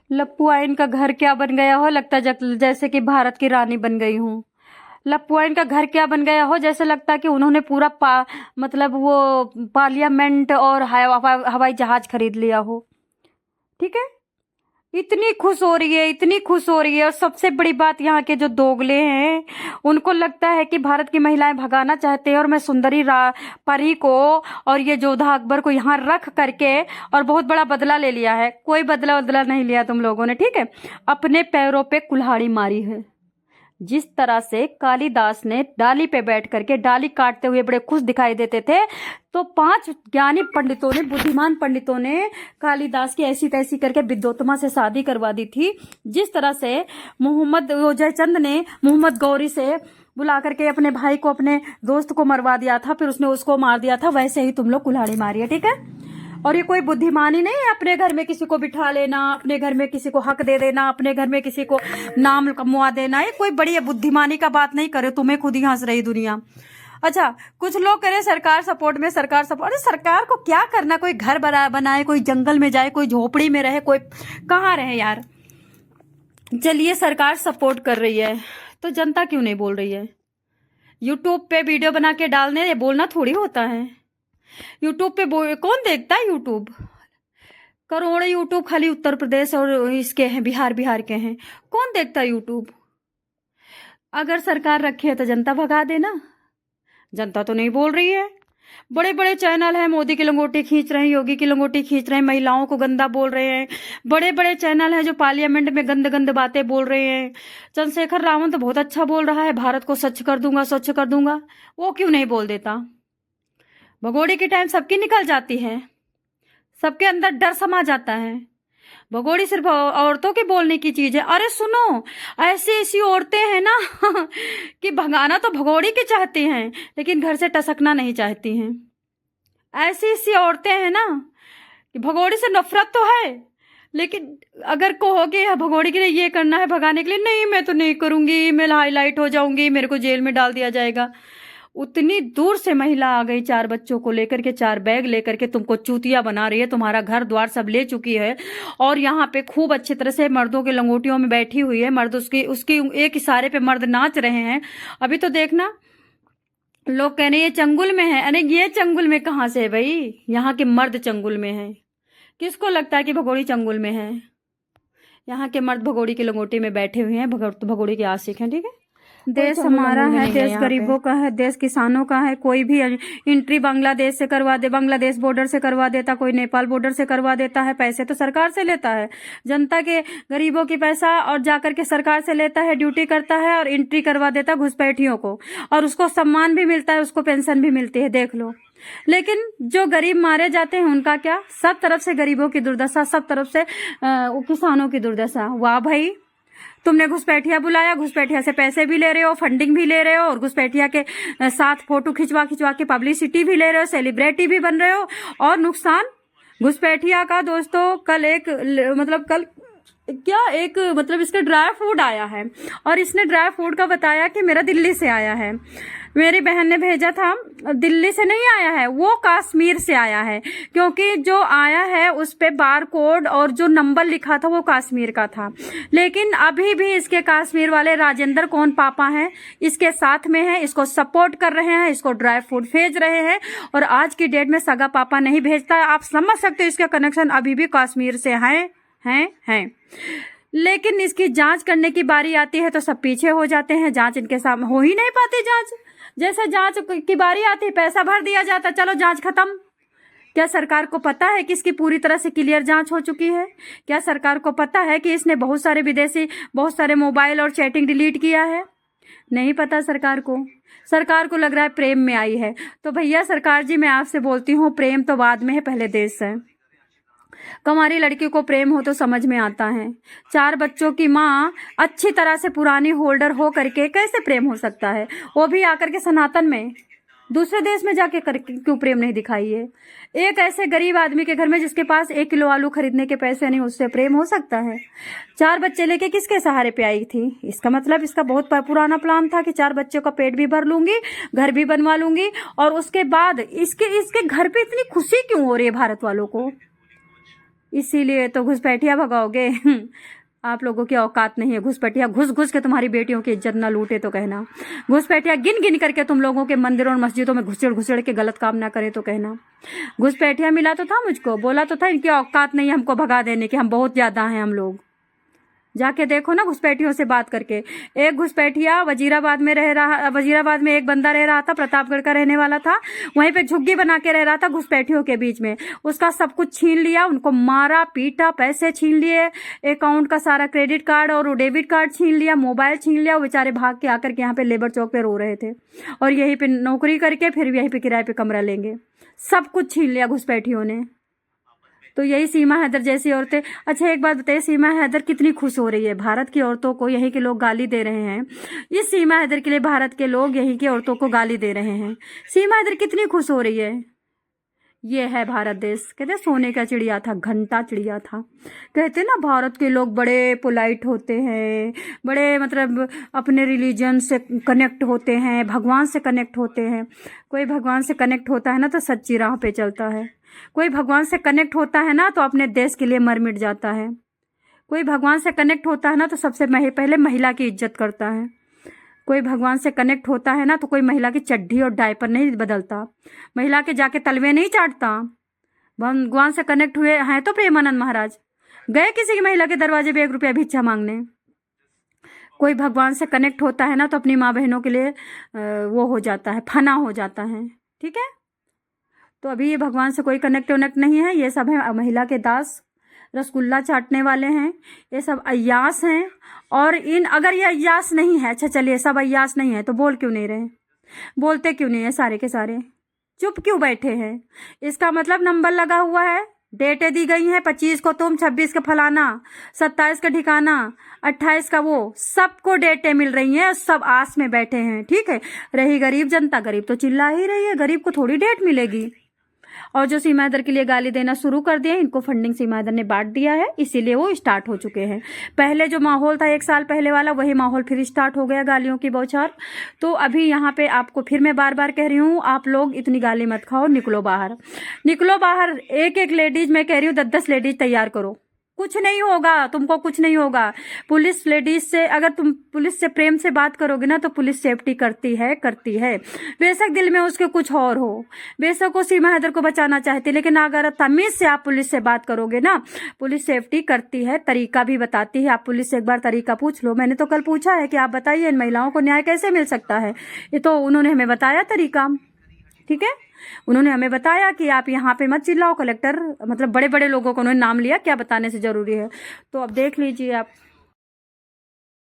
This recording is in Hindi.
लप्पू आइन का घर क्या बन गया हो, लगता जैसे कि भारत की रानी बन गई हूँ। लप्पू आइन का घर क्या बन गया हो, जैसे लगता कि उन्होंने पूरा मतलब वो पार्लियामेंट और हवाई जहाज खरीद लिया हो। ठीक है, इतनी खुश हो रही है, इतनी खुश हो रही है। और सबसे बड़ी बात, यहाँ के जो दोगले हैं उनको लगता है कि भारत की महिलाएं भगाना चाहते हैं और मैं सुंदरी परी को और ये जोधा अकबर को यहाँ रख करके और बहुत बड़ा बदला ले लिया है। कोई बदला नहीं लिया तुम लोगों ने, ठीक है। अपने पैरों पे कुल्हाड़ी मारी है। जिस तरह से कालिदास ने डाली पे बैठ करके डाली काटते हुए बड़े खुश दिखाई देते थे, तो 5 ज्ञानी पंडितों ने, बुद्धिमान पंडितों ने कालिदास की ऐसी तैसी करके विद्योत्तमा से शादी करवा दी थी। जिस तरह से जयचंद ने मोहम्मद गौरी से बुला करके अपने भाई को, अपने दोस्त को मरवा दिया था, फिर उसने उसको मार दिया था, वैसे ही तुम लोग कुल्हाड़ी मारी है, ठीक है। और ये कोई बुद्धिमानी नहीं है अपने घर में किसी को बिठा लेना, अपने घर में किसी को हक दे देना, अपने घर में किसी को नाम कमवा देना। ये कोई बड़ी बुद्धिमानी का बात नहीं करे, तुम्हें खुद ही हंस रही दुनिया। अच्छा, कुछ लोग कह रहे सरकार सपोर्ट में, सरकार सपोर्ट। अरे सरकार को क्या करना, कोई घर बनाए, कोई जंगल में जाए, कोई झोपड़ी में रहे, कोई कहाँ रहे यार। चलिए सरकार सपोर्ट कर रही है तो जनता क्यों नहीं बोल रही है। यूट्यूब पे वीडियो बना के डालने, ये बोलना थोड़ी होता है। यूट्यूब पे कौन देखता है यूट्यूब। करोड़ों यूट्यूब खाली उत्तर प्रदेश और इसके हैं, बिहार के हैं। कौन देखता है यूट्यूब। अगर सरकार रखे है तो जनता भगा देना। जनता तो नहीं बोल रही है। बड़े बड़े चैनल हैं, मोदी की लंगोटी खींच रहे हैं, योगी की लंगोटी खींच रहे हैं, महिलाओं को गंदा बोल रहे हैं। बड़े बड़े चैनल हैं जो पार्लियामेंट में गंद बातें बोल रहे हैं। चंद्रशेखर रावत तो बहुत अच्छा बोल रहा है, भारत को स्वच्छ कर दूंगा। वो क्यों नहीं बोल देता। भगोड़े की टाइम सबकी निकल जाती है, सबके अंदर डर समा जाता है। भगोड़ी सिर्फ औरतों के बोलने की चीज है। अरे सुनो, ऐसी औरतें हैं ना कि भगाना तो भगोड़ी के चाहती हैं, लेकिन घर से टसकना नहीं चाहती हैं। ऐसी औरतें हैं ना कि भगोड़ी से नफरत तो है, लेकिन अगर कहोगे भगोड़ी के लिए ये करना है भगाने के लिए, नहीं मैं तो नहीं करूंगी, मैं हाईलाइट हो जाऊंगी, मेरे को जेल में डाल दिया जाएगा। उतनी दूर से महिला आ गई, 4 बच्चों को लेकर के, 4 बैग लेकर के तुमको चूतिया बना रही है, तुम्हारा घर द्वार सब ले चुकी है, और यहाँ पे खूब अच्छी तरह से मर्दों के लंगोटियों में बैठी हुई है। मर्द उसकी एक इशारे पे मर्द नाच रहे हैं। अभी तो देखना, लोग कह रहे ये चंगुल में है। अरे ये चंगुल में कहाँ से है भाई, यहाँ के मर्द चंगुल में है। किसको लगता है कि भगोड़ी चंगुल में है। यहाँ के मर्द भगोड़ी की लंगोटी में बैठे हुए हैं, भगोड़ी के आशिक हैं, ठीक है। देश हमारा है, देश गरीबों का है, देश किसानों का है। कोई भी एंट्री बांग्लादेश से करवा दे, बांग्लादेश बॉर्डर से करवा देता, कोई नेपाल बॉर्डर से करवा देता है। पैसे तो सरकार से लेता है, जनता के गरीबों की पैसा, और जाकर के सरकार से लेता है, ड्यूटी करता है और एंट्री करवा देता घुसपैठियों को, और उसको सम्मान भी मिलता है, उसको पेंशन भी मिलती है, देख लो। लेकिन जो गरीब मारे जाते हैं उनका क्या। सब तरफ से गरीबों की दुर्दशा, सब तरफ से किसानों की दुर्दशा। वाह भाई, तुमने घुसपैठिया बुलाया, घुसपैठिया से पैसे भी ले रहे हो, फंडिंग भी ले रहे हो, और घुसपैठिया के साथ फोटो खिंचवा के पब्लिसिटी भी ले रहे हो, सेलिब्रिटी भी बन रहे हो। और नुकसान घुसपैठिया का दोस्तों, कल इसका ड्राई फूड आया है, और इसने ड्राई फूड का बताया कि मेरा दिल्ली से आया है। मेरी बहन ने भेजा था, दिल्ली से नहीं आया है, वो कश्मीर से आया है, क्योंकि जो आया है उस पे बार कोड और जो नंबर लिखा था वो कश्मीर का था। लेकिन अभी भी इसके कश्मीर वाले राजेंद्र कौन पापा हैं, इसके साथ में है, इसको सपोर्ट कर रहे हैं, इसको ड्राई फूड भेज रहे हैं। और आज की डेट में सगा पापा नहीं भेजता है। आप समझ सकते हो इसका कनेक्शन अभी भी कश्मीर से हैं। लेकिन इसकी जांच करने की बारी आती है तो सब पीछे हो जाते हैं। जांच इनके सामने हो ही नहीं पाती। जांच जैसे जांच की बारी आती, पैसा भर दिया जाता, चलो जांच खत्म। क्या सरकार को पता है कि इसकी पूरी तरह से क्लियर जांच हो चुकी है? क्या सरकार को पता है कि इसने बहुत सारे मोबाइल और चैटिंग डिलीट किया है? नहीं पता सरकार को लग रहा है प्रेम में आई है। तो भैया सरकार जी, मैं आपसे बोलती हूँ, प्रेम तो बाद में है, पहले देश है। कुंवारी लड़की को प्रेम हो तो समझ में आता है। 4 बच्चों की माँ अच्छी तरह से पुरानी होल्डर हो करके कैसे प्रेम हो सकता है? वो भी आकर के सनातन में, दूसरे देश में जाके क्यों प्रेम नहीं दिखाई है? एक ऐसे गरीब आदमी के घर में जिसके पास 1 किलो आलू खरीदने के पैसे नहीं, उससे प्रेम हो सकता है? 4 बच्चे लेके किसके सहारे पे आई थी? इसका मतलब इसका बहुत पुराना प्लान था कि 4 बच्चों का पेट भी भर लूंगी, घर भी बनवा लूंगी, और उसके बाद इसके घर पे इतनी खुशी क्यों हो रही है भारत वालों को? इसीलिए तो घुसपैठिया भगाओगे। आप लोगों की औकात नहीं है। घुसपैठिया घुस घुस के तुम्हारी बेटियों की इज्जत ना लूटे तो कहना। घुसपैठिया गिन गिन करके तुम लोगों के मंदिरों और मस्जिदों में घुसड़ घुसड़ के गलत काम ना करे तो कहना। घुसपैठिया मिला तो था मुझको, बोला तो था इनकी औकात नहीं है हमको भगा देने की, हम बहुत ज्यादा हैं हम लोग। जाके देखो ना घुसपैठियों से बात करके। एक घुसपैठिया वजीराबाद में एक बंदा रह रहा था, प्रतापगढ़ का रहने वाला था। वहीं पे झुग्गी बना के रह रहा था घुसपैठियों के बीच में। उसका सब कुछ छीन लिया, उनको मारा पीटा, पैसे छीन लिए, अकाउंट का सारा क्रेडिट कार्ड और डेबिट कार्ड छीन लिया, मोबाइल छीन लिया। वो बेचारे भाग के आकर के यहाँ पे लेबर चौक पे रो रहे थे और यहीं पे नौकरी करके फिर यहीं पे किराए पे कमरा लेंगे। सब कुछ छीन लिया घुसपैठियों ने। तो यही सीमा हैदर जैसी औरतें। अच्छा एक बात बताइए, सीमा हैदर कितनी खुश हो रही है? भारत की औरतों को यहीं के लोग गाली दे रहे हैं। इस सीमा हैदर के लिए भारत के लोग यहीं की औरतों को गाली दे रहे हैं। सीमा हैदर कितनी खुश हो रही है। ये है भारत देश। कहते सोने का चिड़िया था, घंटा चिड़िया था। कहते ना भारत के लोग बड़े पोलाइट होते हैं, बड़े मतलब अपने रिलीजन से कनेक्ट होते हैं, भगवान से कनेक्ट होते हैं। कोई भगवान से कनेक्ट होता है ना तो सच्ची राह पे चलता है। कोई भगवान से कनेक्ट होता है ना तो अपने देश के लिए मर मिट जाता है। कोई भगवान से कनेक्ट होता है ना तो सबसे पहले महिला की इज्जत करता है। कोई भगवान से कनेक्ट होता है ना तो कोई महिला की चड्ढी और डायपर नहीं बदलता, महिला के जाके तलवे नहीं चाटता। भगवान से कनेक्ट हुए हैं तो प्रेमानंद महाराज गए किसी की महिला के दरवाजे पे 1 रुपया भिक्षा मांगने। कोई भगवान से कनेक्ट होता है ना तो अपनी माँ बहनों के लिए वो हो जाता है, फना हो जाता है। ठीक है, तो अभी ये भगवान से कोई कनेक्ट नहीं है। ये सब है महिला के दास, रसगुल्ला चाटने वाले हैं, ये सब अय्यास हैं। और अगर ये अय्यास नहीं है, अच्छा चलिए सब अय्यास नहीं है तो बोल क्यों नहीं रहे? बोलते क्यों नहीं है? सारे के सारे चुप क्यों बैठे हैं? इसका मतलब नंबर लगा हुआ है, डेटें दी गई हैं। 25 को तुम, 26 का फलाना, 27 का ठिकाना, 28 का वो, सबको डेटें मिल रही हैं। सब आस में बैठे हैं। ठीक है, रही गरीब जनता, गरीब तो चिल्ला ही रही है, गरीब को थोड़ी डेट मिलेगी। और जो सीमा हैदर के लिए गाली देना शुरू कर दिया, इनको फंडिंग सीमा हैदर ने बांट दिया है, इसीलिए वो स्टार्ट हो चुके हैं। पहले जो माहौल था 1 साल पहले वाला, वही माहौल फिर स्टार्ट हो गया, गालियों की बौछार। तो अभी यहाँ पे आपको फिर मैं बार बार कह रही हूँ, आप लोग इतनी गाली मत खाओ, निकलो बाहर, निकलो बाहर। एक लेडीज, मैं कह रही हूँ 10-10 लेडीज तैयार करो, कुछ नहीं होगा, तुमको कुछ नहीं होगा। पुलिस लेडीज से, अगर तुम पुलिस से प्रेम से बात करोगे ना तो पुलिस सेफ्टी करती है। बेशक दिल में उसके कुछ और हो, बेशक वो सीमा हैदर को बचाना चाहती है, लेकिन अगर तमीज से आप पुलिस से बात करोगे ना, पुलिस सेफ्टी करती है, तरीका भी बताती है। आप पुलिस से एक बार तरीका पूछ लो। मैंने तो कल पूछा है कि आप बताइए इन महिलाओं को न्याय कैसे मिल सकता है। ये तो उन्होंने हमें बताया तरीका। ठीक है, उन्होंने हमें बताया कि आप यहाँ पे मत चिल्लाओ। कलेक्टर मतलब बड़े बड़े लोगों को उन्होंने नाम लिया, क्या बताने से जरूरी है। तो अब देख लीजिए आप।